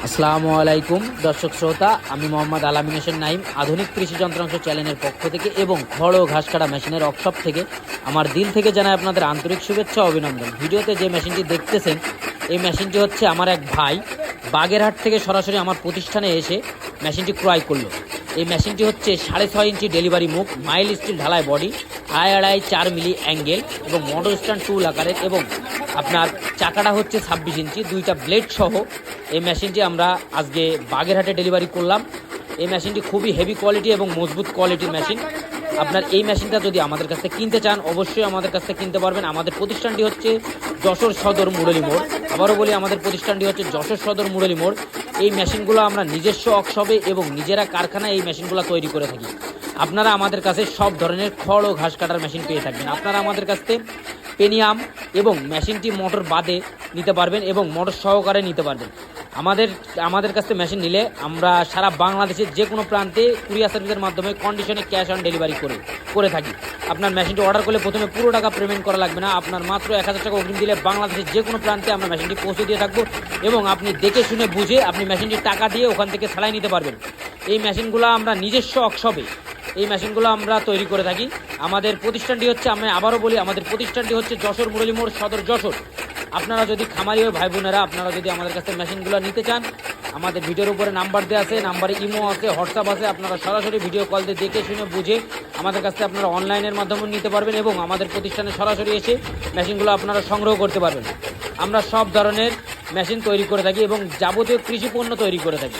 আসসালামু আলাইকুম দর্শক শ্রোতা, আমি মোহাম্মদ আলামিন হোসেন নাইম আধুনিক কৃষি যন্ত্রাংশ চ্যানেলের পক্ষ থেকে এবং খড় ও ঘাস কাটা মেশিনের ওয়ার্কশপ থেকে আমার দিল থেকে জানাই আপনাদের আন্তরিক শুভেচ্ছা ও অভিনন্দন। ভিডিওতে যে মেশিনটি দেখতেছেন এই মেশিনটি হচ্ছে আমার এক ভাই বাগেরহাট থেকে সরাসরি আমার প্রতিষ্ঠানে এসে মেশিনটি ক্রয় করলো। এই মেশিনটি হচ্ছে 6.5 ইঞ্চি ডেলিভারি মুখ, মাইল স্টিল ঢালাই বডি, 2.5 মিলি অ্যাঙ্গেল এবং মোটর স্ট্যান্ড টুল আকারের এবং আপনার চাকাটা হচ্ছে 26 ইঞ্চি, দুইটা ব্লেড সহ এই মেশিনটি আমরা আজকে বাগেরহাটে ডেলিভারি করলাম। এই মেশিনটি খুবই হেভি কোয়ালিটি এবং মজবুত কোয়ালিটির মেশিন। আপনার এই মেশিনটা যদি আমাদের কাছ থেকে কিনতে চান অবশ্যই আমাদের কাছ থেকে কিনতে পারবেন। আমাদের প্রতিষ্ঠানটি হচ্ছে যশোর সদর মুরলী মোড়। আবারও বলি, আমাদের প্রতিষ্ঠানটি হচ্ছে যশোর সদর মুরলী মোড়। এই মেশিনগুলো আমরা নিজস্ব ওয়ার্কশপে এবং নিজেরা কারখানায় এই মেশিনগুলো তৈরি করে থাকি। আপনারা আমাদের কাছে সব ধরনের খড় ও ঘাস কাটার মেশিন পেয়ে থাকবেন। আপনারা আমাদের কাছ থেকে পেনিয়াম এবং মেশিনটি মোটর বাদে নিতে পারবেন এবং মোটর সহকারে নিতে পারবেন। আমাদের কাছ থেকে মেশিন নিলে আমরা সারা বাংলাদেশের যে কোনো প্রান্তে কুরিয়ার সার্ভিসের মাধ্যমে কন্ডিশনে ক্যাশ অন ডেলিভারি করে থাকি। আপনার মেশিনটি অর্ডার করলে প্রথমে পুরো টাকা পেমেন্ট করা লাগবে না। আপনার মাত্র 1000 টাকা অগ্রিম দিলে বাংলাদেশের যে কোনো প্রান্তে আমরা মেশিনটি পৌঁছে দিয়ে থাকবো এবং আপনি দেখে শুনে বুঝে আপনি মেশিনটির টাকা দিয়ে ওখান থেকে ছাড়াই নিতে পারবেন। এই মেশিনগুলো আমরা নিজস্ব ওয়ার্কশপে এই মেশিনগুলো আমরা তৈরি করে থাকি। আমাদের প্রতিষ্ঠানটি হচ্ছে, আমি আবারও বলি, আমাদের প্রতিষ্ঠানটি হচ্ছে যশোর মুরলী মোড়, সদর যশোর। আপনারা যদি খামারি ও ভাই বোনেরা আপনারা যদি আমাদের কাছে মেশিনগুলো নিতে চান, আমাদের ভিডিওর উপরে নাম্বার দেওয়া আছে, নাম্বারে ইমো আছে, হোয়াটসঅ্যাপ আছে। আপনারা সরাসরি ভিডিও কল দিয়ে দেখে শুনে বুঝে আমাদের কাছ থেকে আপনারা অনলাইনের মাধ্যমে নিতে পারবেন এবং আমাদের প্রতিষ্ঠানে সরাসরি এসে মেশিনগুলো আপনারা সংগ্রহ করতে পারবেন। আমরা সব ধরনের মেশিন তৈরি করে থাকি এবং যাবতীয় কৃষি পণ্য তৈরি করে থাকি।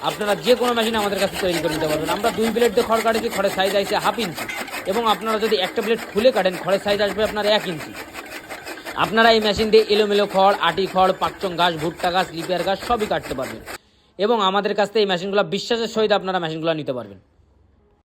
আপনারা যে কোনো মেশিন আমাদের কাছে তৈরি করে নিতে পারবেন। আমরা 2 ব্লেড দিয়ে খড় কাটেছি, খড়ের সাইজ আসছে 1/2 ইঞ্চি এবং আপনারা যদি একটা ব্লেড খুলে কাটেন খড়ের সাইজ আসবে আপনার 1 ইঞ্চি। আপনারা এই মেশিন দিয়ে এলোমেলো খড়, আটি খড়, পাকচং ঘাস, ভুট্টা ঘাস, লিপিয়ার ঘাস সবই কাটতে পারবেন এবং আমাদের কাছ থেকে এই মেশিনগুলো বিশ্বাসের সহিত আপনারা মেশিনগুলো নিতে পারবেন।